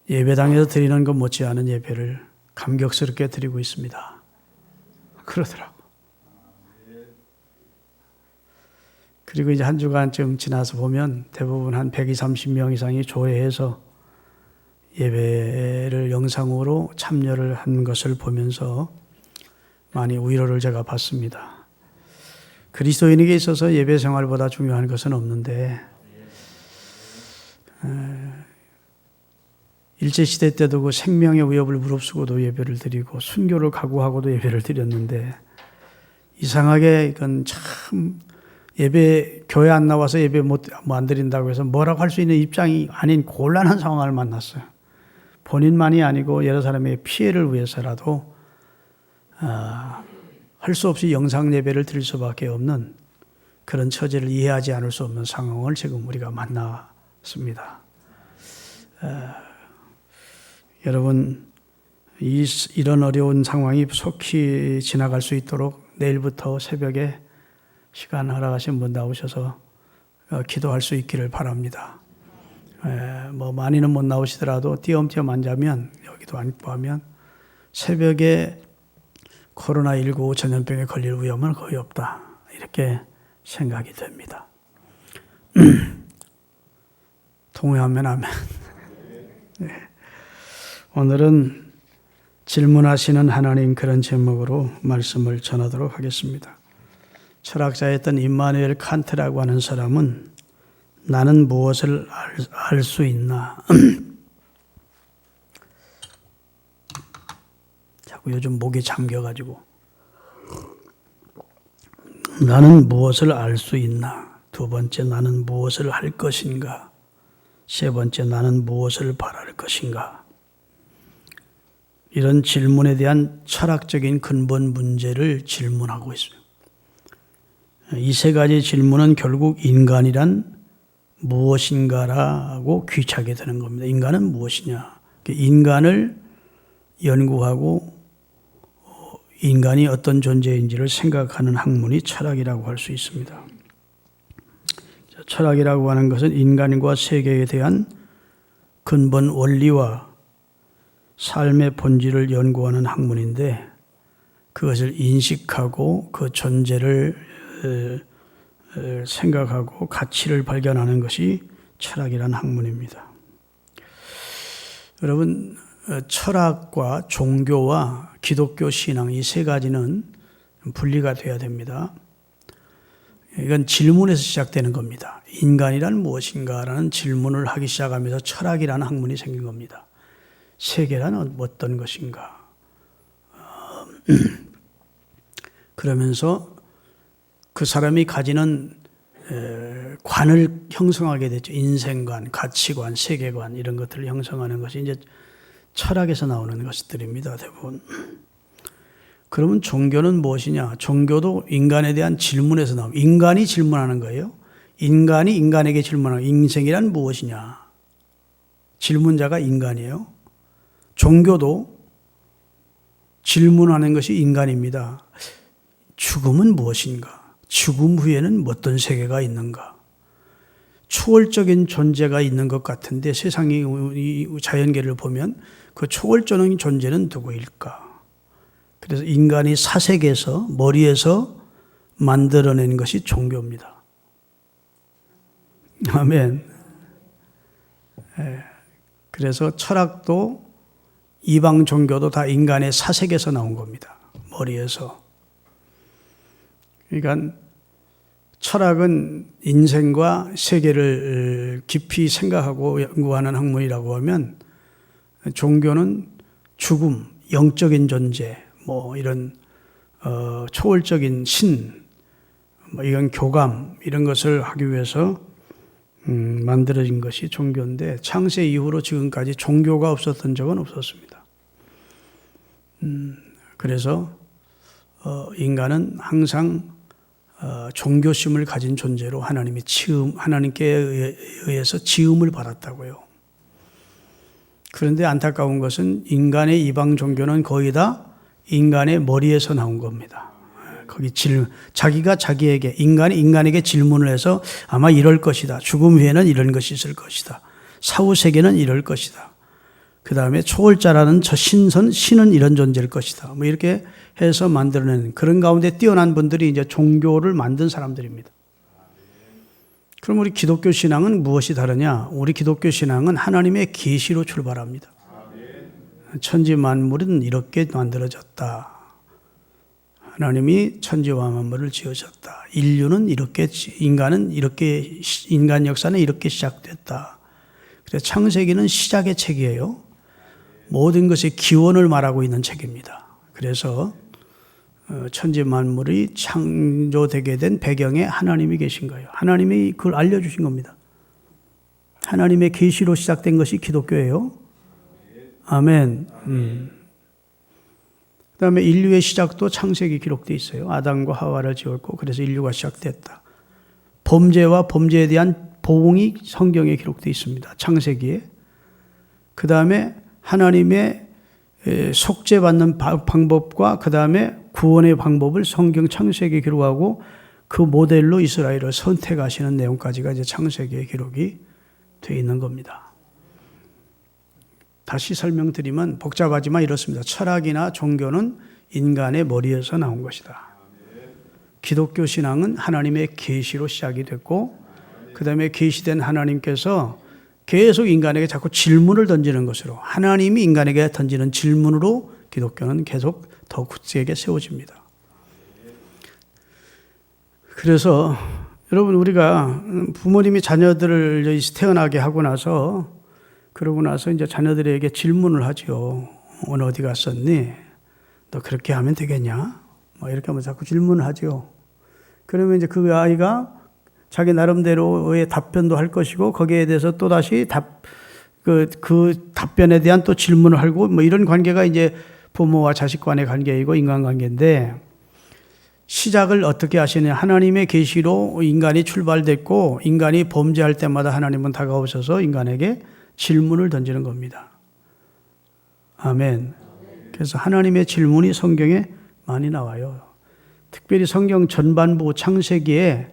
예배당에서 드리는 것 못지않은 예배를 감격스럽게 드리고 있습니다. 그러더라고. 그리고 이제 한 주간쯤 지나서 보면 대부분 한 120, 30명 이상이 조회해서 예배를 영상으로 참여를 한 것을 보면서 많이 위로를 제가 받습니다. 그리스도인에게 있어서 예배 생활보다 중요한 것은 없는데 일제시대 때도 그 생명의 위협을 무릅쓰고도 예배를 드리고 순교를 각오하고도 예배를 드렸는데 이상하게 이건 참 예배 교회 안 나와서 예배 안 드린다고 해서 뭐라고 할 수 있는 입장이 아닌 곤란한 상황을 만났어요. 본인만이 아니고 여러 사람의 피해를 위해서라도 할 수 없이 영상 예배를 드릴 수밖에 없는 그런 처지를 이해하지 않을 수 없는 상황을 지금 우리가 만났습니다. 여러분 이런 어려운 상황이 속히 지나갈 수 있도록 내일부터 새벽에 시간 허락하신 분 나오셔서 기도할 수 있기를 바랍니다. 뭐 많이는 못 나오시더라도 띄엄띄엄 앉으면 여기도 앉고 하면 새벽에 코로나19 전염병에 걸릴 위험은 거의 없다 이렇게 생각이 됩니다. 동의하면 아멘. 네. 오늘은 질문하시는 하나님 그런 제목으로 말씀을 전하도록 하겠습니다. 철학자였던 임마누엘 칸트라고 하는 사람은 나는 무엇을 알 수 있나? 자꾸 요즘 목이 잠겨가지고 나는 무엇을 알 수 있나? 두 번째 나는 무엇을 할 것인가? 세 번째 나는 무엇을 바랄 것인가? 이런 질문에 대한 철학적인 근본 문제를 질문하고 있어요. 이 세 가지 질문은 결국 인간이란 무엇인가라고 귀착이 되는 겁니다. 인간은 무엇이냐? 인간을 연구하고 인간이 어떤 존재인지를 생각하는 학문이 철학이라고 할 수 있습니다. 철학이라고 하는 것은 인간과 세계에 대한 근본 원리와 삶의 본질을 연구하는 학문인데 그것을 인식하고 그 존재를 생각하고 가치를 발견하는 것이 철학이라는 학문입니다. 여러분, 철학과 종교와 기독교 신앙 이 세 가지는 분리가 돼야 됩니다. 이건 질문에서 시작되는 겁니다. 인간이란 무엇인가라는 질문을 하기 시작하면서 철학이라는 학문이 생긴 겁니다. 세계란 어떤 것인가? 그러면서 그 사람이 가지는 관을 형성하게 되죠. 인생관, 가치관, 세계관 이런 것들을 형성하는 것이 이제 철학에서 나오는 것들입니다. 대부분. 그러면 종교는 무엇이냐? 종교도 인간에 대한 질문에서 나옵니다. 인간이 질문하는 거예요. 인간이 인간에게 질문하는 인생이란 무엇이냐? 질문자가 인간이에요. 종교도 질문하는 것이 인간입니다. 죽음은 무엇인가? 죽음 후에는 어떤 세계가 있는가? 초월적인 존재가 있는 것 같은데 세상의 자연계를 보면 그 초월적인 존재는 누구일까? 그래서 인간이 사색에서 머리에서 만들어낸 것이 종교입니다. 아멘. 그래서 철학도 이방 종교도 다 인간의 사색에서 나온 겁니다. 머리에서. 그러니까 철학은 인생과 세계를 깊이 생각하고 연구하는 학문이라고 하면 종교는 죽음, 영적인 존재, 뭐 이런 초월적인 신, 뭐 이런 교감 이런 것을 하기 위해서 만들어진 것이 종교인데 창세 이후로 지금까지 종교가 없었던 적은 없었습니다. 그래서 인간은 항상 종교심을 가진 존재로 하나님께 의해서 지음을 받았다고요. 그런데 안타까운 것은 인간의 이방 종교는 거의 다 인간의 머리에서 나온 겁니다. 거기 자기가 자기에게, 인간이 인간에게 질문을 해서 아마 이럴 것이다. 죽음 후에는 이런 것이 있을 것이다. 사후 세계는 이럴 것이다. 그 다음에 초월자라는 저 신은 이런 존재일 것이다. 뭐 이렇게 해서 만들어낸 그런 가운데 뛰어난 분들이 이제 종교를 만든 사람들입니다. 그럼 우리 기독교 신앙은 무엇이 다르냐? 우리 기독교 신앙은 하나님의 계시로 출발합니다. 천지 만물은 이렇게 만들어졌다. 하나님이 천지와 만물을 지으셨다. 인류는 이렇게, 인간은 이렇게, 인간 역사는 이렇게 시작됐다. 그래서 창세기는 시작의 책이에요. 모든 것의 기원을 말하고 있는 책입니다. 그래서 천지 만물이 창조되게 된 배경에 하나님이 계신 거예요. 하나님이 그걸 알려주신 겁니다. 하나님의 계시로 시작된 것이 기독교예요. 아멘. 그 다음에 인류의 시작도 창세기 기록되어 있어요. 아담과 하와를 지었고 그래서 인류가 시작됐다. 범죄와 범죄에 대한 보응이 성경에 기록되어 있습니다. 창세기에. 그 다음에 하나님의 속죄받는 방법과 그 다음에 구원의 방법을 성경 창세기에 기록하고 그 모델로 이스라엘을 선택하시는 내용까지가 이제 창세기에 기록이 되어 있는 겁니다. 다시 설명드리면 복잡하지만 이렇습니다. 철학이나 종교는 인간의 머리에서 나온 것이다. 기독교 신앙은 하나님의 계시로 시작이 됐고 그 다음에 계시된 하나님께서 계속 인간에게 자꾸 질문을 던지는 것으로 하나님이 인간에게 던지는 질문으로 기독교는 계속 더 굳세게 세워집니다. 그래서 여러분 우리가 부모님이 자녀들을 태어나게 하고 나서 그러고 나서 이제 자녀들에게 질문을 하죠. 오늘 어디 갔었니? 너 그렇게 하면 되겠냐? 뭐 이렇게 하면 자꾸 질문을 하죠. 그러면 이제 그 아이가 자기 나름대로의 답변도 할 것이고 거기에 대해서 또 다시 그 답변에 대한 또 질문을 하고 뭐 이런 관계가 이제 부모와 자식 간의 관계이고 인간관계인데 시작을 어떻게 하시느냐. 하나님의 계시로 인간이 출발됐고 인간이 범죄할 때마다 하나님은 다가오셔서 인간에게 질문을 던지는 겁니다. 아멘. 그래서 하나님의 질문이 성경에 많이 나와요. 특별히 성경 전반부 창세기에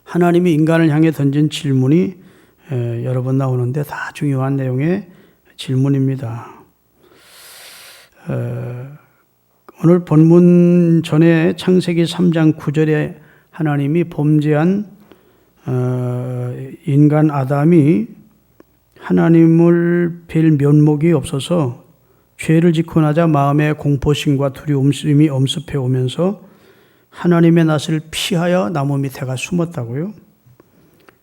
하나님이 인간을 향해 던진 질문이 여러 번 나오는데 다 중요한 내용의 질문입니다. 오늘 본문 전에 창세기 3장 9절에 하나님이 범죄한 인간 아담이 하나님을 뵐 면목이 없어서 죄를 짓고 나자 마음에 공포심과 두려움이 엄습해 오면서 하나님의 낯을 피하여 나무 밑에 가 숨었다고요.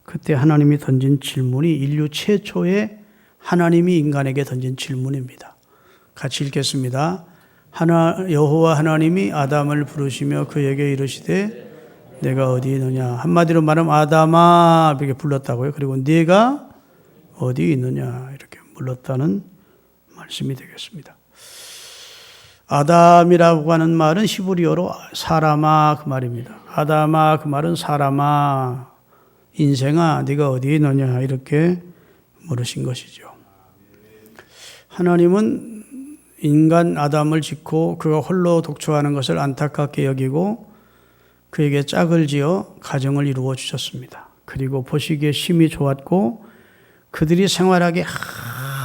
그때 하나님이 던진 질문이 인류 최초의 하나님이 인간에게 던진 질문입니다. 같이 읽겠습니다. 여호와 하나님이 아담을 부르시며 그에게 이르시되 내가 어디 있느냐. 한마디로 말하면 아담아 이렇게 불렀다고요. 그리고 네가 어디 있느냐 이렇게 불렀다는 말씀이 되겠습니다. 아담이라고 하는 말은 히브리어로 사람아 그 말입니다. 아담아 그 말은 사람아 인생아 네가 어디 있느냐 이렇게 물으신 것이죠. 하나님은 인간 아담을 짓고 그가 홀로 독초하는 것을 안타깝게 여기고 그에게 짝을 지어 가정을 이루어 주셨습니다. 그리고 보시기에 심히 좋았고 그들이 생활하기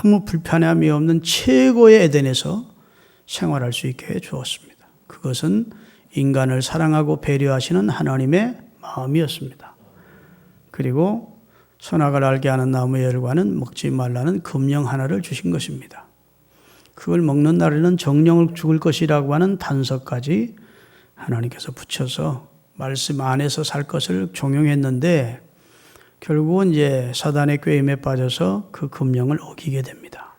아무 불편함이 없는 최고의 에덴에서 생활할 수 있게 해 주었습니다. 그것은 인간을 사랑하고 배려하시는 하나님의 마음이었습니다. 그리고 선악을 알게 하는 나무의 열과는 먹지 말라는 금령 하나를 주신 것입니다. 그걸 먹는 날에는 정령을 죽을 것이라고 하는 단서까지 하나님께서 붙여서 말씀 안에서 살 것을 종용했는데 결국은 이제 사단의 꾀임에 빠져서 그 금령을 어기게 됩니다.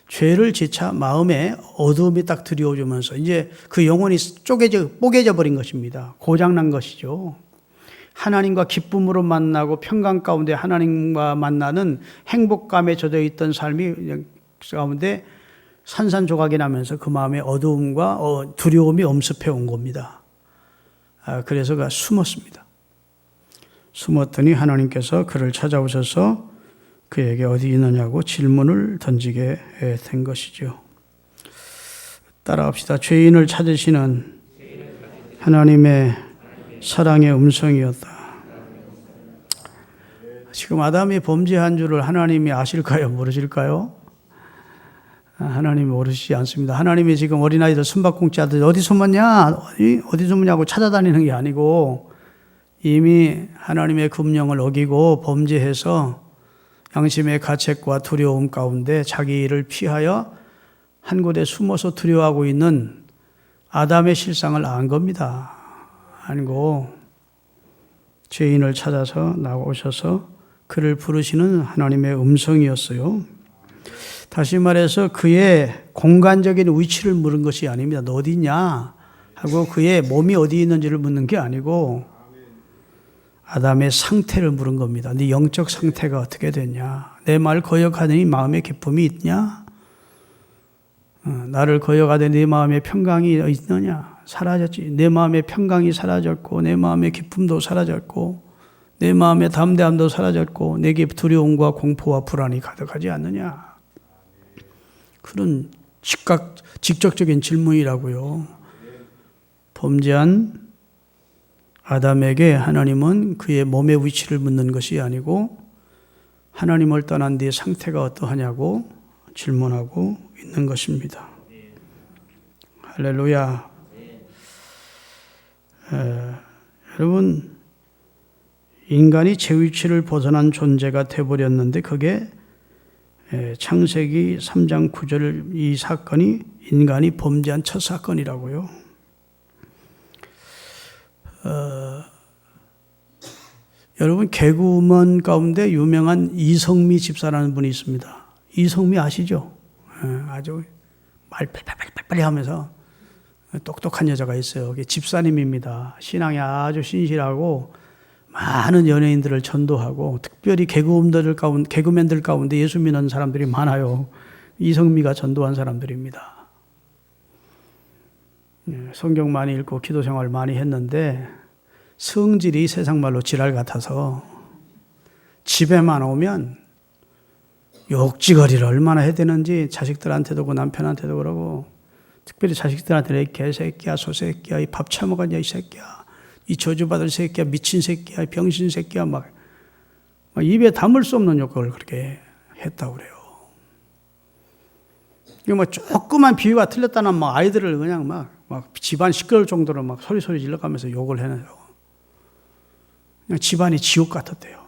죄를 지차 마음에 어두움이 딱 들여오면서 이제 그 영혼이 뽀개져 버린 것입니다. 고장난 것이죠. 하나님과 기쁨으로 만나고 평강 가운데 하나님과 만나는 행복감에 젖어 있던 삶이 가운데 산산조각이 나면서 그 마음에 어두움과 두려움이 엄습해 온 겁니다. 그래서 그가 숨었습니다. 숨었더니 하나님께서 그를 찾아오셔서 그에게 어디 있느냐고 질문을 던지게 된 것이죠. 따라합시다. 죄인을 찾으시는 하나님의 사랑의 음성이었다. 지금 아담이 범죄한 줄을 하나님이 아실까요? 모르실까요? 하나님이 모르시지 않습니다. 하나님이 지금 어린아이들 숨바꼭질하듯 어디 숨었냐? 어디 숨었냐고 찾아다니는 게 아니고 이미 하나님의 금령을 어기고 범죄해서 양심의 가책과 두려움 가운데 자기 일을 피하여 한 곳에 숨어서 두려워하고 있는 아담의 실상을 안 겁니다. 아니고 죄인을 찾아서 나오셔서 그를 부르시는 하나님의 음성이었어요. 다시 말해서 그의 공간적인 위치를 물은 것이 아닙니다. 너 어디 있냐 하고 그의 몸이 어디 있는지를 묻는 게 아니고 아담의 상태를 물은 겁니다. 네 영적 상태가 어떻게 되냐? 내 말 거역하더니 마음에 기쁨이 있냐? 나를 거역하더니 네 마음에 평강이 있느냐? 사라졌지. 내 마음에 평강이 사라졌고 내 마음에 기쁨도 사라졌고 내 마음의 담대함도 사라졌고 내게 두려움과 공포와 불안이 가득하지 않느냐? 그런 직접적인 질문이라고요. 범죄한 아담에게 하나님은 그의 몸의 위치를 묻는 것이 아니고 하나님을 떠난 네 상태가 어떠하냐고 질문하고 있는 것입니다. 할렐루야. 여러분, 인간이 제 위치를 벗어난 존재가 되어버렸는데 그게 창세기 3장 9절 이 사건이 인간이 범죄한 첫 사건이라고요. 여러분 개그우먼 가운데 유명한 이성미 집사라는 분이 있습니다. 이성미 아시죠? 아주 말 빨리빨리 하면서 똑똑한 여자가 있어요. 집사님입니다. 신앙이 아주 신실하고 많은 연예인들을 전도하고 특별히 개그맨들 가운데 예수 믿는 사람들이 많아요. 이성미가 전도한 사람들입니다. 성경 많이 읽고 기도 생활 많이 했는데 성질이 세상 말로 지랄 같아서 집에만 오면 욕지거리를 얼마나 해야 되는지 자식들한테도 그러고 남편한테도 그러고 특별히 자식들한테 이 개새끼야 소새끼야 이 밥 처먹었냐 이 새끼야 이 저주받을 새끼야 미친 새끼야 병신 새끼야 막 입에 담을 수 없는 욕을 그렇게 했다고 그래요. 이게 뭐 조그만 비유가 틀렸다는 막 아이들을 그냥 막 집안 시끄러울 정도로 막 소리 질러가면서 욕을 해내요. 그냥 집안이 지옥 같았대요.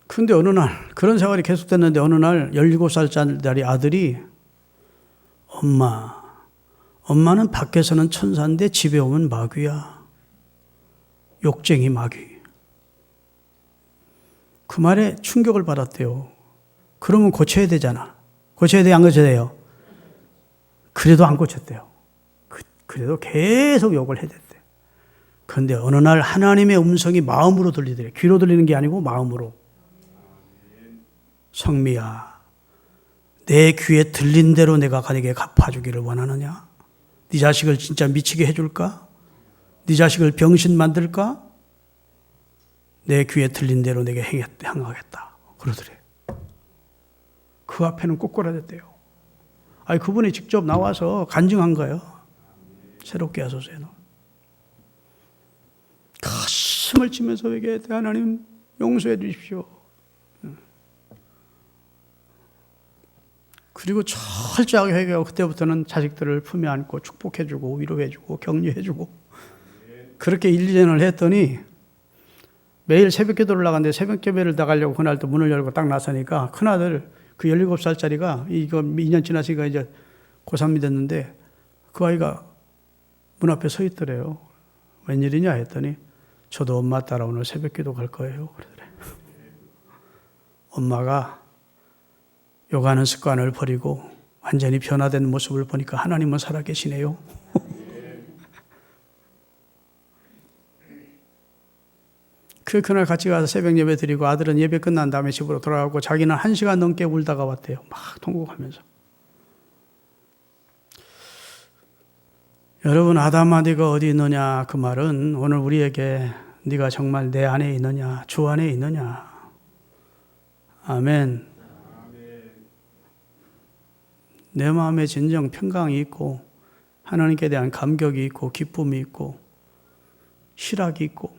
그런데 어느 날 그런 생활이 계속됐는데 어느 날 17살짜리 아들이 엄마는 밖에서는 천사인데 집에 오면 마귀야. 욕쟁이 마귀. 그 말에 충격을 받았대요. 그러면 고쳐야 되잖아. 고쳐야 돼, 안 고쳐야 돼요? 그래도 안 고쳤대요. 그래도 계속 욕을 해댔대요. 그런데 어느 날 하나님의 음성이 마음으로 들리더래요. 귀로 들리는 게 아니고 마음으로. 성미야, 내 귀에 들린 대로 내가 가게 갚아주기를 원하느냐? 네 자식을 진짜 미치게 해줄까? 네 자식을 병신 만들까? 내 귀에 들린 대로 내게 행하겠다. 그러더래. 그 앞에는 꼬꾸라졌대요. 아니 그분이 직접 나와서 간증한 거예요. 새롭게 하소서에는. 가슴을 치면서 얘기했대. 하나님 용서해 주십시오. 그리고 철저하게 회개하고 그때부터는 자식들을 품에 안고 축복해주고 위로해주고 격려해주고 그렇게 1, 2년을 했더니 매일 새벽 기도를 나갔는데 새벽 예배를 나가려고 그날도 문을 열고 딱 나서니까 큰아들 그 17살짜리가 이거 2년 지났으니까 이제 고3이 됐는데 그 아이가 문 앞에 서 있더래요. 웬일이냐 했더니 저도 엄마 따라 오늘 새벽 기도 갈 거예요. 그러더래. 엄마가 욕하는 습관을 버리고 완전히 변화된 모습을 보니까 하나님은 살아계시네요. 그날 같이 가서 새벽 예배 드리고 아들은 예배 끝난 다음에 집으로 돌아가고 자기는 1시간 넘게 울다가 왔대요. 막 통곡하면서. 여러분 아담아 네가 어디 있느냐 그 말은 오늘 우리에게 네가 정말 내 안에 있느냐 주 안에 있느냐. 아멘. 내 마음에 진정 평강이 있고 하나님께 대한 감격이 있고 기쁨이 있고 희락이 있고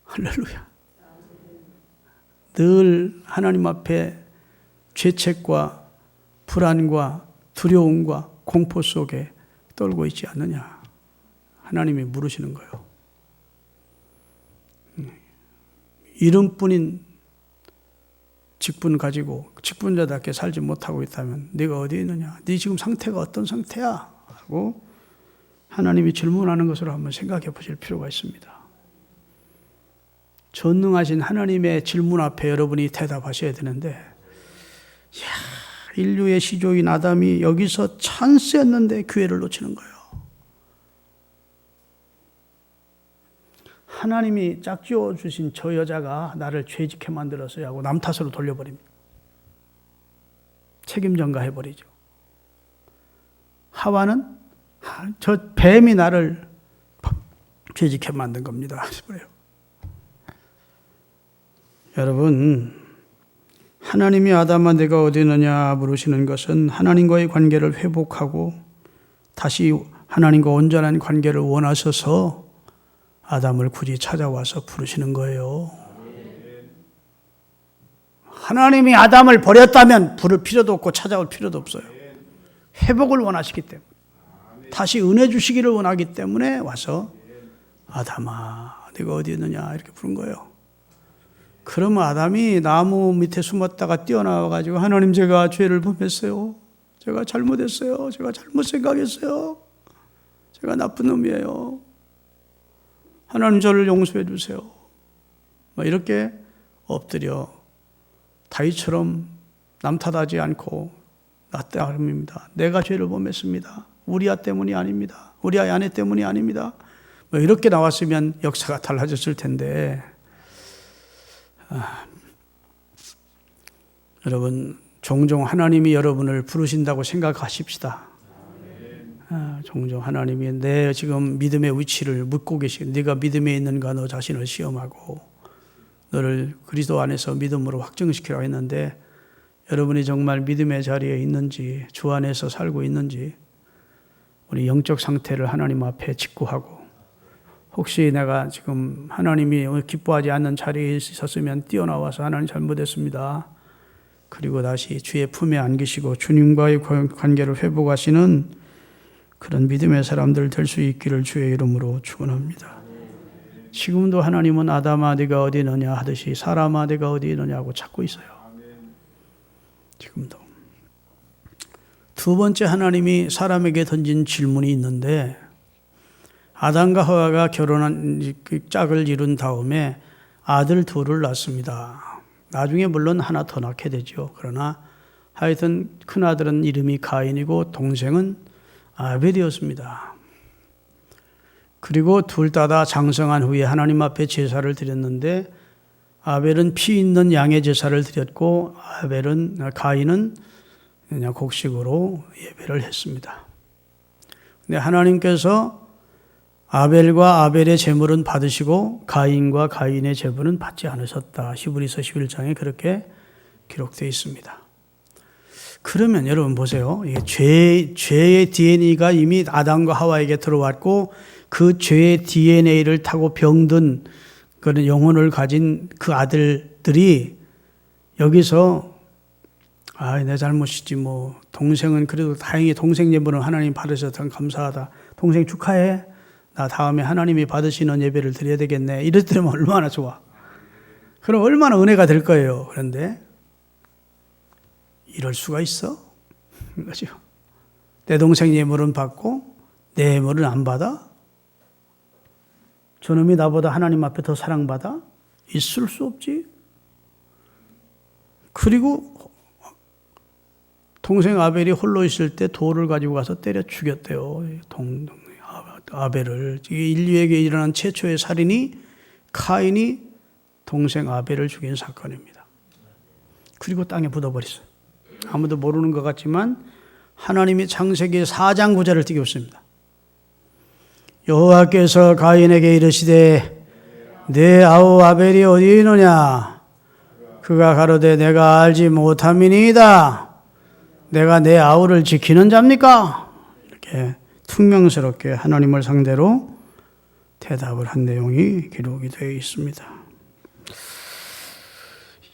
할렐루야. 늘 하나님 앞에 죄책과 불안과 두려움과 공포 속에 떨고 있지 않느냐. 하나님이 물으시는 거예요. 이름뿐인 직분 가지고 직분자답게 살지 못하고 있다면 네가 어디에 있느냐? 네 지금 상태가 어떤 상태야? 하고 하나님이 질문하는 것으로 한번 생각해 보실 필요가 있습니다. 전능하신 하나님의 질문 앞에 여러분이 대답하셔야 되는데, 인류의 시조인 아담이 여기서 찬스였는데 기회를 놓치는 거예요. 하나님이 짝지어 주신 저 여자가 나를 죄짓게 만들었어요 하고 남 탓으로 돌려버립니다. 책임 전가해버리죠. 하와는 저 뱀이 나를 죄짓게 만든 겁니다. 그래요. 여러분, 하나님이 아담아 네가 어디 있느냐 물으시는 것은 하나님과의 관계를 회복하고 다시 하나님과 온전한 관계를 원하셔서 아담을 굳이 찾아와서 부르시는 거예요. 하나님이 아담을 버렸다면 부를 필요도 없고 찾아올 필요도 없어요. 회복을 원하시기 때문에, 다시 은혜 주시기를 원하기 때문에 와서 아담아 네가 어디 있느냐 이렇게 부른 거예요. 그러면 아담이 나무 밑에 숨었다가 뛰어나와가지고 하나님 제가 죄를 범했어요. 제가 잘못했어요. 제가 잘못 생각했어요. 제가 나쁜 놈이에요. 하나님 저를 용서해 주세요. 이렇게 엎드려 다윗처럼 남 탓하지 않고 나 때문입니다. 내가 죄를 범했습니다. 우리 아 때문이 아닙니다. 우리 아내 때문이 아닙니다. 이렇게 나왔으면 역사가 달라졌을 텐데, 여러분 종종 하나님이 여러분을 부르신다고 생각하십시다. 종종 하나님이 내 지금 믿음의 위치를 묻고 계시고 네가 믿음에 있는가 너 자신을 시험하고 너를 그리스도 안에서 믿음으로 확증시키라고 했는데, 여러분이 정말 믿음의 자리에 있는지 주 안에서 살고 있는지 우리 영적 상태를 하나님 앞에 직구하고, 혹시 내가 지금 하나님이 기뻐하지 않는 자리에 있었으면 뛰어나와서 하나님 잘못했습니다. 그리고 다시 주의 품에 안기시고 주님과의 관계를 회복하시는 그런 믿음의 사람들 될 수 있기를 주의 이름으로 축원합니다. 지금도 하나님은 아담아 네가 어디 있느냐 하듯이 사람아 네가 어디 있느냐고 찾고 있어요. 지금도. 두 번째 하나님이 사람에게 던진 질문이 있는데, 아담과 하와가 결혼한 짝을 이룬 다음에 아들 둘을 낳습니다. 나중에 물론 하나 더 낳게 되죠. 그러나 하여튼 큰아들은 이름이 가인이고 동생은 아벨이었습니다. 그리고 둘 다 장성한 후에 하나님 앞에 제사를 드렸는데, 아벨은 피 있는 양의 제사를 드렸고 가인은 그냥 곡식으로 예배를 했습니다. 근데 하나님께서 아벨과 아벨의 제물은 받으시고 가인과 가인의 제물은 받지 않으셨다. 히브리서 11장에 그렇게 기록되어 있습니다. 그러면 여러분 보세요. 죄의 DNA가 이미 아담과 하와에게 들어왔고 그 죄의 DNA를 타고 병든 그런 영혼을 가진 그 아들들이 여기서 내 잘못이지 뭐, 동생은 그래도 다행히 동생 예배는 하나님 받으셔서 감사하다. 동생 축하해. 나 다음에 하나님이 받으시는 예배를 드려야 되겠네. 이랬더니 얼마나 좋아. 그럼 얼마나 은혜가 될 거예요. 그런데 이럴 수가 있어? 그죠? 내 동생 예물은 받고 내 예물은 안 받아? 저놈이 나보다 하나님 앞에 더 사랑받아? 있을 수 없지. 그리고 동생 아벨이 홀로 있을 때 돌을 가지고 가서 때려 죽였대요. 아벨을. 인류에게 일어난 최초의 살인이 카인이 동생 아벨을 죽인 사건입니다. 그리고 땅에 묻어버렸어요. 아무도 모르는 것 같지만 하나님이 창세기 4장 9절을 띄웠습니다. 여호와께서 가인에게 이르시되 내 아우 아벨이 어디 있느냐? 그가 가로되 내가 알지 못함이니이다. 내가 내 아우를 지키는 자입니까? 이렇게 퉁명스럽게 하나님을 상대로 대답을 한 내용이 기록이 되어 있습니다.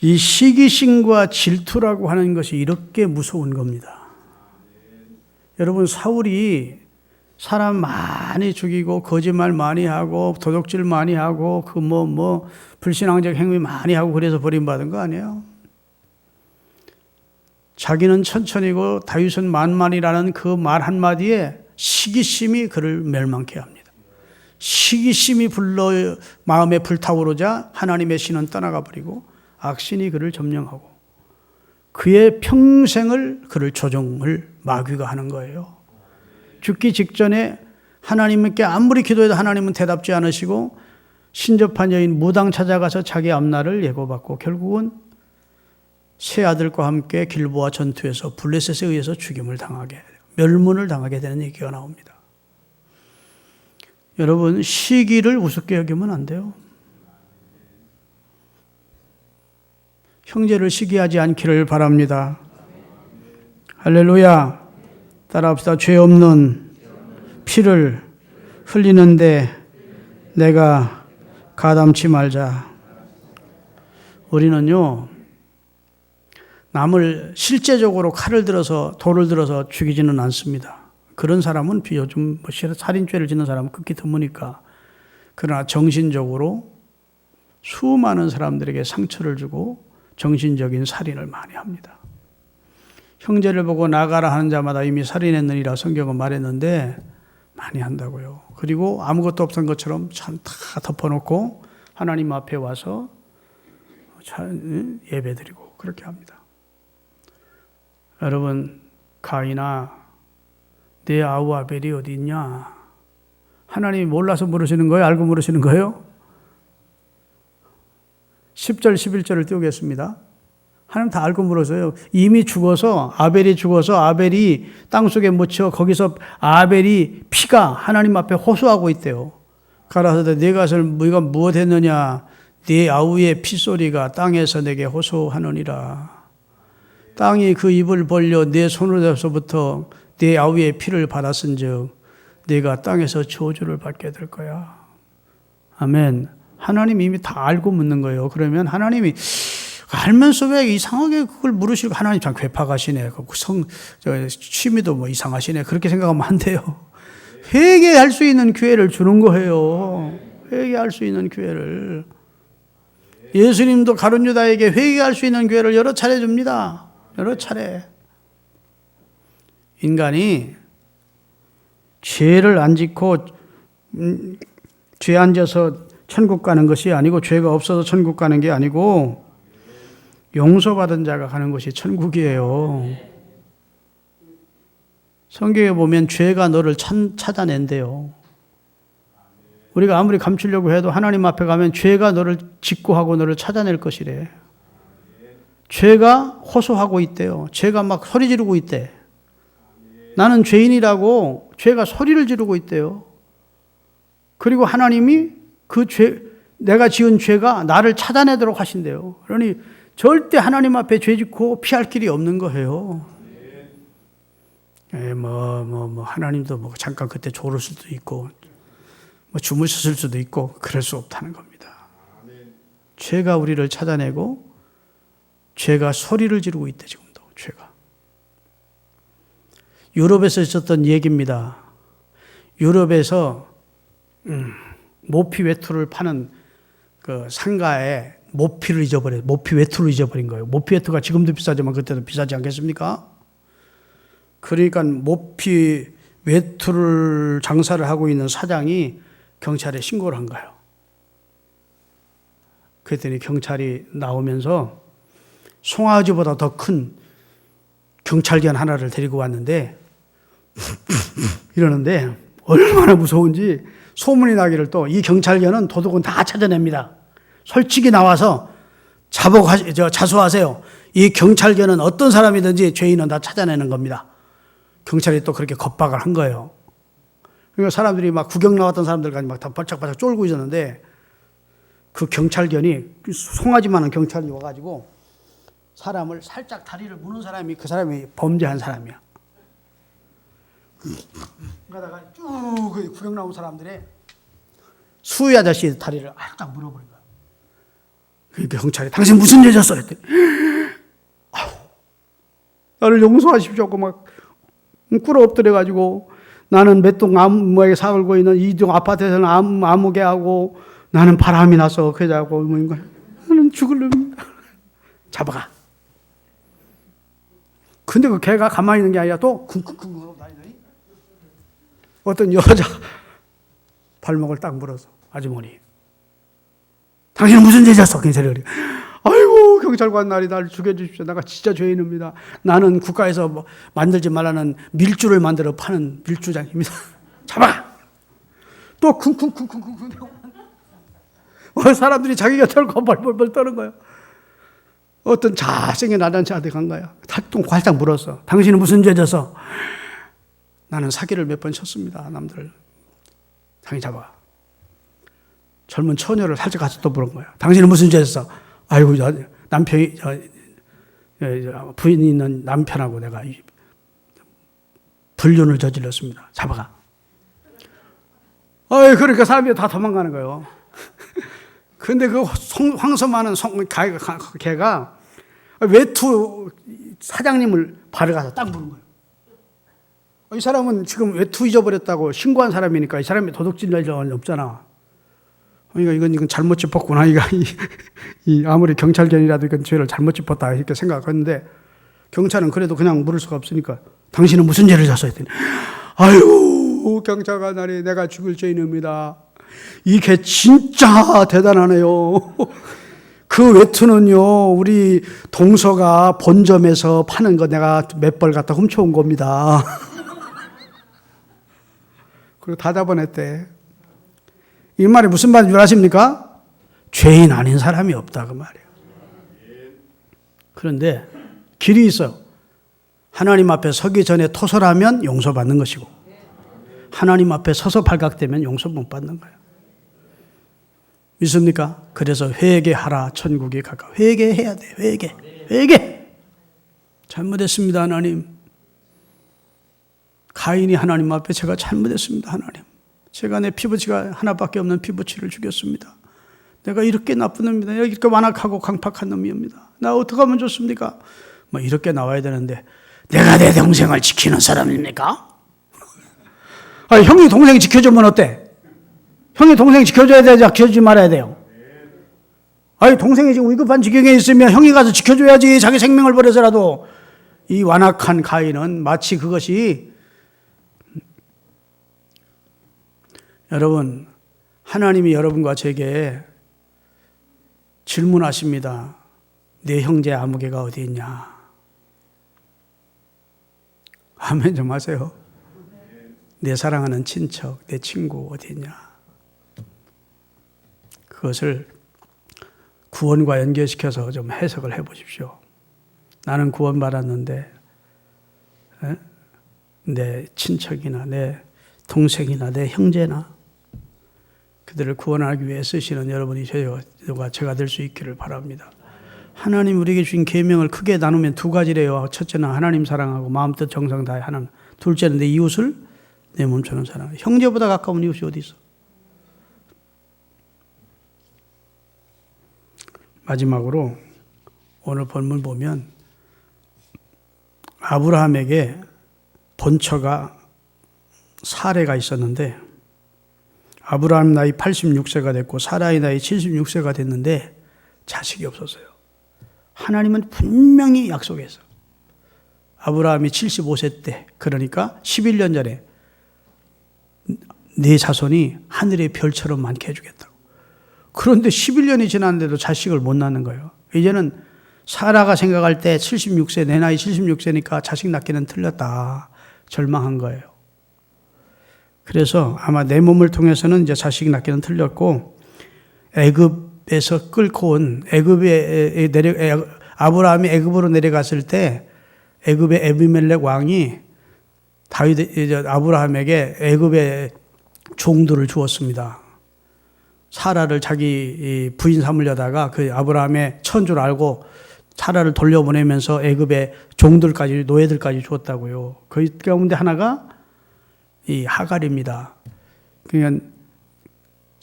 이 시기심과 질투라고 하는 것이 이렇게 무서운 겁니다. 여러분, 사울이 사람 많이 죽이고 거짓말 많이 하고 도둑질 많이 하고 그 불신앙적 행위 많이 하고 그래서 버림받은 거 아니에요? 자기는 천천히고 다윗은 만만이라는 그 말 한마디에 시기심이 그를 멸망케 합니다. 시기심이 마음에 불타오르자 하나님의 신은 떠나가 버리고 악신이 그를 점령하고 그의 평생을 그를 조종을 마귀가 하는 거예요. 죽기 직전에 하나님께 아무리 기도해도 하나님은 대답지 않으시고 신접한 여인 무당 찾아가서 자기 앞날을 예고받고 결국은 세 아들과 함께 길보아 전투에서 블레셋에 의해서 죽임을 당하게, 멸문을 당하게 되는 얘기가 나옵니다. 여러분, 시기를 우습게 여기면 안 돼요. 형제를 시기하지 않기를 바랍니다. 할렐루야. 따라합시다. 죄 없는 피를 흘리는데 내가 가담치 말자. 우리는요, 남을 실제적으로 칼을 들어서 돌을 들어서 죽이지는 않습니다. 그런 사람은 요즘 살인죄를 짓는 사람은 극히 드무니까. 그러나 정신적으로 수많은 사람들에게 상처를 주고 정신적인 살인을 많이 합니다. 형제를 보고 나가라 하는 자마다 이미 살인했느니라 성경은 말했는데 많이 한다고요. 그리고 아무것도 없던 것처럼 참 다 덮어놓고 하나님 앞에 와서 예배드리고 그렇게 합니다. 여러분, 가인아, 내 아우 아벨이 어디 있냐? 하나님이 몰라서 물으시는 거예요? 알고 물으시는 거예요? 10절, 11절을 띄우겠습니다. 하나님 다 알고 물어서요. 이미 죽어서, 아벨이 죽어서 아벨이 땅속에 묻혀 거기서 아벨이 피가 하나님 앞에 호소하고 있대요. 가라사대 네 것을 네가 무엇 했느냐? 네 아우의 피소리가 땅에서 내게 호소하느니라. 땅이 그 입을 벌려 내 손으로서부터 네 아우의 피를 받았은즉 네가 땅에서 저주를 받게 될 거야. 아멘. 하나님이 이미 다 알고 묻는 거예요. 그러면 하나님이 알면서 왜 이상하게 그걸 물으시고 하나님 참 괴팍하시네. 취미도 이상하시네. 그렇게 생각하면 안 돼요. 회개할 수 있는 기회를 주는 거예요. 회개할 수 있는 기회를. 예수님도 가룟 유다에게 회개할 수 있는 기회를 여러 차례 줍니다. 여러 차례. 인간이 죄를 안 짓고 죄 안 져서 천국 가는 것이 아니고 죄가 없어서 천국 가는 게 아니고 용서받은 자가 가는 것이 천국이에요. 성경에 보면 죄가 너를 찾아낸대요. 우리가 아무리 감추려고 해도 하나님 앞에 가면 죄가 너를 직고하고 너를 찾아낼 것이래. 죄가 호소하고 있대요. 죄가 막 소리 지르고 있대. 나는 죄인이라고 죄가 소리를 지르고 있대요. 그리고 하나님이 내가 지은 죄가 나를 찾아내도록 하신대요. 그러니 절대 하나님 앞에 죄 짓고 피할 길이 없는 거예요. 하나님도 잠깐 그때 졸을 수도 있고, 주무셨을 수도 있고, 그럴 수 없다는 겁니다. 죄가 우리를 찾아내고, 죄가 소리를 지르고 있대, 지금도, 죄가. 유럽에서 있었던 얘기입니다. 유럽에서, 모피 외투를 파는 그 상가에 모피 외투를 잊어버린 거예요. 모피 외투가 지금도 비싸지만 그때도 비싸지 않겠습니까? 그러니까 모피 외투를 장사를 하고 있는 사장이 경찰에 신고를 한 거예요. 그랬더니 경찰이 나오면서 송아지보다 더 큰 경찰견 하나를 데리고 왔는데 이러는데 얼마나 무서운지 소문이 나기를 또 이 경찰견은 도둑은 다 찾아냅니다. 솔직히 나와서 자수하세요. 이 경찰견은 어떤 사람이든지 죄인은 다 찾아내는 겁니다. 경찰이 또 그렇게 겁박을 한 거예요. 그러니까 사람들이 막 구경 나왔던 사람들까지 막 다 바짝바짝 쫄고 있었는데 그 경찰견이 송아지만한 경찰이 와가지고 사람을 살짝 다리를 무는 사람이 그 사람이 범죄한 사람이야. 그러다가 쭉 구경 나온 사람들의 수위 아저씨 다리를 살짝 물어버린 거야. 그러니까 경찰이 당신 무슨 죄 졌어? 했더니 아우, 나를 용서하십시오 하고 막 꿇어 엎드려가지고 나는 몇 동 암무에 살고 있는 이동 아파트에서는 아무개 하고 나는 바람이 나서 그자고 뭐 나는 죽을랍니다. 잡아가. 근데 그 개가 가만히 있는 게 아니라 또 쿵쿵쿵 하고 다니더니 어떤 여자 발목을 딱 물어서 아주머니 당신은 무슨 죄 졌어? 경찰이 아이고 경찰관 날이 나를 죽여주십시오. 내가 진짜 죄인입니다. 나는 국가에서 뭐 만들지 말라는 밀주를 만들어 파는 밀주장입니다. 잡아. 또 쿵쿵쿵쿵쿵 사람들이 자기 곁을 벌벌 떠는 거예요. 어떤 잘생긴 아저씨한테 간 거야. 또 활짝 물었어. 당신은 무슨 죄 져서? 나는 사기를 몇 번 쳤습니다. 남들. 당신 잡아. 젊은 처녀를 살짝 가서 또 물은 거야. 당신은 무슨 죄 졌어? 아이고, 남편이, 부인이 있는 남편하고 내가 불륜을 저질렀습니다. 잡아가. 그러니까 사람들이 다 도망가는 거예요. 근데 그 황소많은 개가 외투 사장님을 발을 가서 딱 물은 거예요. 이 사람은 지금 외투 잊어버렸다고 신고한 사람이니까 이 사람이 도둑질 날 일은 없잖아. 그러니까 이건 잘못 짚었구나. 아무리 경찰견이라도 이건 죄를 잘못 짚었다 이렇게 생각했는데 경찰은 그래도 그냥 물을 수가 없으니까 당신은 무슨 죄를 졌어? 했더니 아유 경찰관 날이 내가 죽을 죄인입니다. 이 개 진짜 대단하네요. 그 외투는요 우리 동서가 본점에서 파는 거 내가 몇 벌 갖다 훔쳐온 겁니다. 그리고 다 잡아냈대. 이 말이 무슨 말인 줄 아십니까? 죄인 아닌 사람이 없다 그 말이에요. 그런데 길이 있어요. 하나님 앞에 서기 전에 토설하면 용서받는 것이고 하나님 앞에 서서 발각되면 용서 못 받는 거예요. 믿습니까? 그래서 회개하라 천국이 가까워. 회개해야 돼. 회개. 잘못했습니다 하나님. 가인이 하나님 앞에 제가 잘못했습니다 하나님. 제가 내 피부치가 하나밖에 없는 피부치를 죽였습니다. 내가 이렇게 나쁜 놈입니다. 내가 이렇게 완악하고 강팍한 놈입니다. 나 어떻게 하면 좋습니까? 뭐 이렇게 나와야 되는데 내가 내 동생을 지키는 사람입니까? 아니, 형이 동생 지켜주면 어때? 형이 동생 지켜줘야 되지 지켜주지 말아야 돼요? 아니 동생이 지금 위급한 지경에 있으면 형이 가서 지켜줘야지. 자기 생명을 버려서라도. 이 완악한 가인은 마치 그것이 여러분 하나님이 여러분과 제게 질문하십니다. 내 형제 아무개가 어디 있냐? 아멘 좀 하세요. 내 사랑하는 친척, 내 친구 어디 있냐? 그것을 구원과 연결시켜서 좀 해석을 해보십시오. 나는 구원받았는데 내 친척이나 내 동생이나 내 형제나 그들을 구원하기 위해 쓰시는 여러분이 제가 될 수 있기를 바랍니다. 하나님 우리에게 주신 계명을 크게 나누면 두 가지래요. 첫째는 하나님 사랑하고 마음 뜻 정성 다해 하는. 둘째는 내 이웃을 내 몸처럼 사랑하고. 형제보다 가까운 이웃이 어디 있어? 마지막으로 오늘 본문 보면 아브라함에게 본처가 사레가 있었는데 아브라함 나이 86세가 됐고 사라의 나이 76세가 됐는데 자식이 없었어요. 하나님은 분명히 약속했어요. 아브라함이 75세 때 그러니까 11년 전에 네 자손이 하늘의 별처럼 많게 해주겠다고. 그런데 11년이 지났는데도 자식을 못 낳는 거예요. 이제는 사라가 생각할 때 76세, 내 나이 76세니까 자식 낳기는 틀렸다. 절망한 거예요. 그래서 아마 내 몸을 통해서는 이제 자식 낳기는 틀렸고 애굽에서 끌고 온 아브라함이 애굽으로 내려갔을 때 애굽의 에비멜렉 왕이 아브라함에게 애굽의 종들을 주었습니다. 사라를 자기 부인 삼으려다가 그 아브라함의 처인 줄 알고 사라를 돌려보내면서 애굽의 종들까지 노예들까지 주었다고요. 그 가운데 하나가 이 하갈입니다. 그냥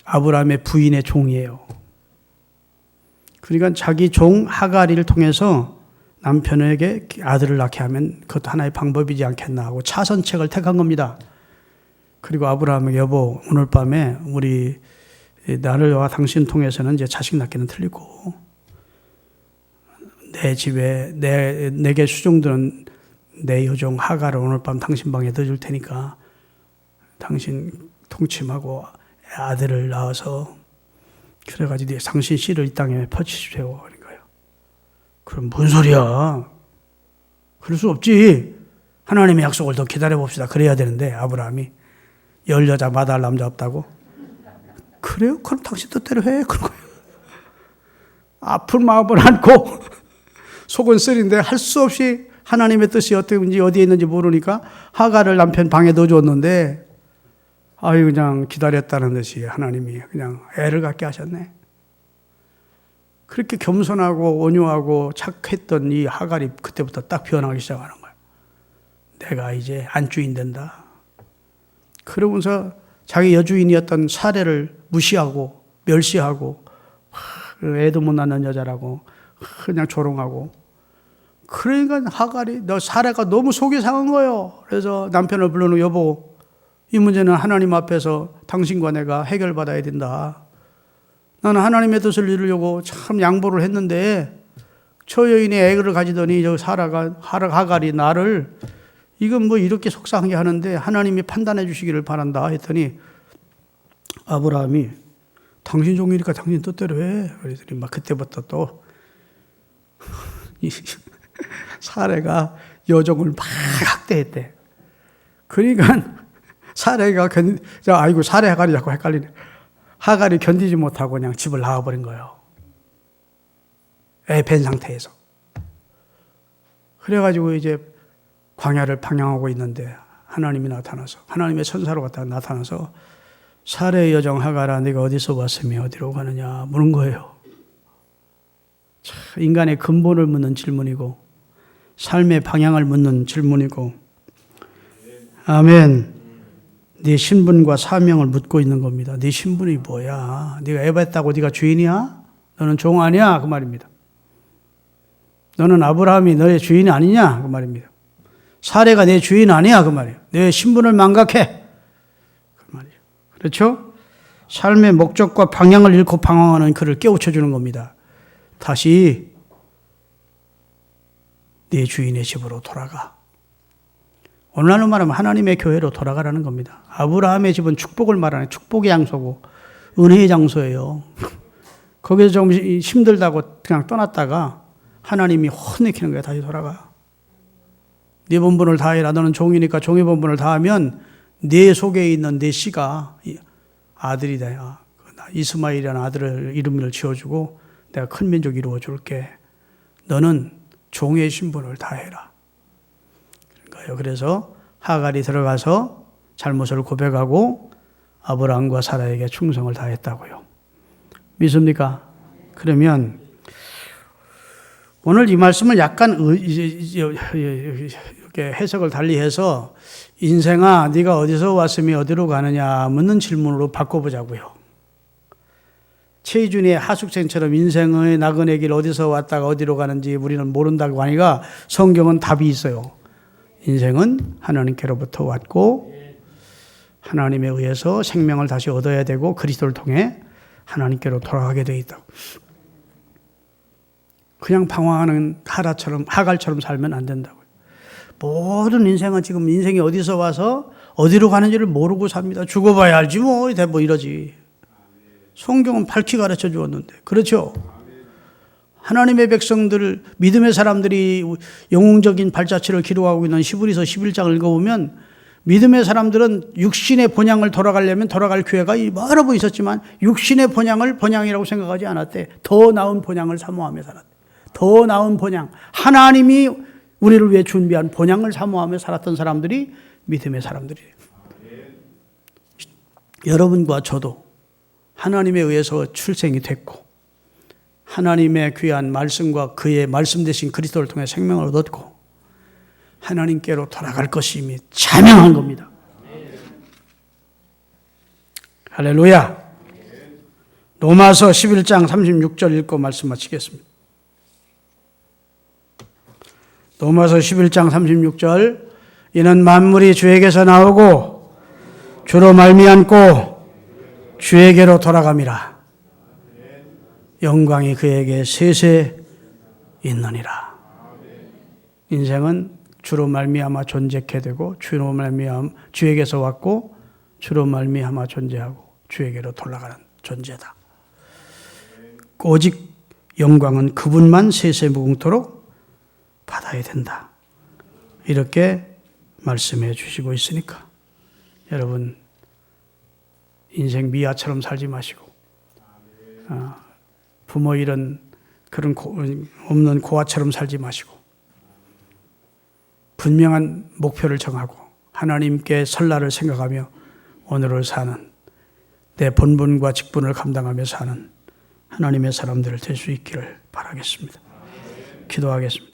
아브라함의 부인의 종이에요. 그러니까 자기 종 하가리를 통해서 남편에게 아들을 낳게 하면 그것도 하나의 방법이지 않겠나 하고 차선책을 택한 겁니다. 그리고 아브라함에게 여보 오늘 밤에 우리 나를와 당신 통해서는 이제 자식 낳기는 틀리고 내 집에 내게 수종드는 내 여종 하가를 오늘 밤 당신 방에 넣어줄 테니까 당신 통침하고 아들을 낳아서 그래가지고 당신 씨를 이 땅에 퍼치십시오. 그런 거예요. 그럼 뭔 소리야? 그럴 수 없지. 하나님의 약속을 더 기다려봅시다. 그래야 되는데 아브라함이 열 여자 마다할 남자 없다고? 그래요? 그럼 당신 뜻대로 해. 그런 거예요. 아픈 마음을 안고 속은 쓰린데 할 수 없이 하나님의 뜻이 어떤지 어디에 있는지 모르니까 하가를 남편 방에 넣어줬는데 아유 그냥 기다렸다는 듯이 하나님이 그냥 애를 갖게 하셨네. 그렇게 겸손하고 온유하고 착했던 이 하갈이 그때부터 딱 변하기 시작하는 거예요. 내가 이제 안주인 된다. 그러면서 자기 여주인이었던 사례를 무시하고 멸시하고 애도 못 낳는 여자라고 그냥 조롱하고 그러니까 하갈이 너 사례가 너무 속이 상한 거예요. 그래서 남편을 불러놓고 여보 이 문제는 하나님 앞에서 당신과 내가 해결받아야 된다. 나는 하나님의 뜻을 이루려고 참 양보를 했는데 저 여인이 애를 가지더니 저 하갈이 나를 이건 뭐 이렇게 속상하게 하는데 하나님이 판단해 주시기를 바란다 했더니 아브라함이 당신 종이니까 당신 뜻대로 해. 그랬더니 막 그때부터 또 사례가 여종을 막 학대했대. 그러니까 사례가 아이고 사례 하갈이 자꾸 헷갈리네. 하갈이 견디지 못하고 그냥 집을 나와버린 거예요. 애 벤 상태에서. 그래가지고 이제 광야를 방향하고 있는데 하나님이 나타나서 하나님의 천사로 갔다 나타나서 사례의 여종 하갈아 네가 어디서 왔으며 어디로 가느냐 물은 거예요. 참 인간의 근본을 묻는 질문이고 삶의 방향을 묻는 질문이고 아멘. 네 신분과 사명을 묻고 있는 겁니다. 네 신분이 뭐야? 네가 애봤다고 네가 주인이야? 너는 종 아니야? 그 말입니다. 너는 아브라함이 너의 주인이 아니냐? 그 말입니다. 사례가 내 주인 아니야? 그 말이에요. 내 신분을 망각해. 그 말이에요. 그렇죠? 삶의 목적과 방향을 잃고 방황하는 그를 깨우쳐주는 겁니다. 다시 네 주인의 집으로 돌아가. 오늘날로 말하면 하나님의 교회로 돌아가라는 겁니다. 아브라함의 집은 축복을 말하는 축복의 장소고 은혜의 장소예요. 거기서 좀 힘들다고 그냥 떠났다가 하나님이 혼내키는 거야. 다시 돌아가. 네 본분을 다해라. 너는 종이니까 종의 본분을 다하면 네 속에 있는 네 씨가 아들이 돼요. 이스마엘이라는 아들을 이름을 지어주고 내가 큰 민족 이루어줄게. 너는 종의 신분을 다해라. 그래서 하갈이 들어가서 잘못을 고백하고 아브라함과 사라에게 충성을 다했다고요. 믿습니까? 그러면 오늘 이 말씀을 약간 이렇게 해석을 달리해서 인생아 네가 어디서 왔으며 어디로 가느냐 묻는 질문으로 바꿔보자고요. 최희준의 하숙생처럼 인생의 나그네 길 어디서 왔다가 어디로 가는지 우리는 모른다고 하니까 성경은 답이 있어요. 인생은 하나님께로부터 왔고 하나님에 의해서 생명을 다시 얻어야 되고 그리스도를 통해 하나님께로 돌아가게 되어 있다고. 그냥 방황하는 하갈처럼 살면 안 된다고요. 모든 인생은 지금 인생이 어디서 와서 어디로 가는지를 모르고 삽니다. 죽어봐야 알지 뭐 이러지. 성경은 밝히 가르쳐 주었는데 그렇죠? 하나님의 백성들, 믿음의 사람들이 영웅적인 발자취를 기록하고 있는 히브리서 11장을 읽어보면 믿음의 사람들은 육신의 본향을 돌아가려면 돌아갈 기회가 여러 번 있었지만 육신의 본향을 본향이라고 생각하지 않았대. 더 나은 본향을 사모하며 살았대. 더 나은 본향. 하나님이 우리를 위해 준비한 본향을 사모하며 살았던 사람들이 믿음의 사람들이에요. 여러분과 저도 하나님에 의해서 출생이 됐고 하나님의 귀한 말씀과 그의 말씀 대신 그리스도를 통해 생명을 얻었고 하나님께로 돌아갈 것이 이미 자명한 겁니다. 할렐루야. 로마서 11장 36절 읽고 말씀 마치겠습니다. 로마서 11장 36절 이는 만물이 주에게서 나오고 주로 말미암고 주에게로 돌아감이라. 영광이 그에게 세세 있느니라. 인생은 주로 말미암아 존재케 되고 주로 말미암아 주에게서 왔고 주로 말미암아 존재하고 주에게로 돌아가는 존재다. 오직 영광은 그분만 세세 무궁토록 받아야 된다. 이렇게 말씀해 주시고 있으니까 여러분 인생 미아처럼 살지 마시고 부모 일은 그런 없는 고아처럼 살지 마시고 분명한 목표를 정하고 하나님께 설날을 생각하며 오늘을 사는 내 본분과 직분을 감당하며 사는 하나님의 사람들 될 수 있기를 바라겠습니다. 기도하겠습니다.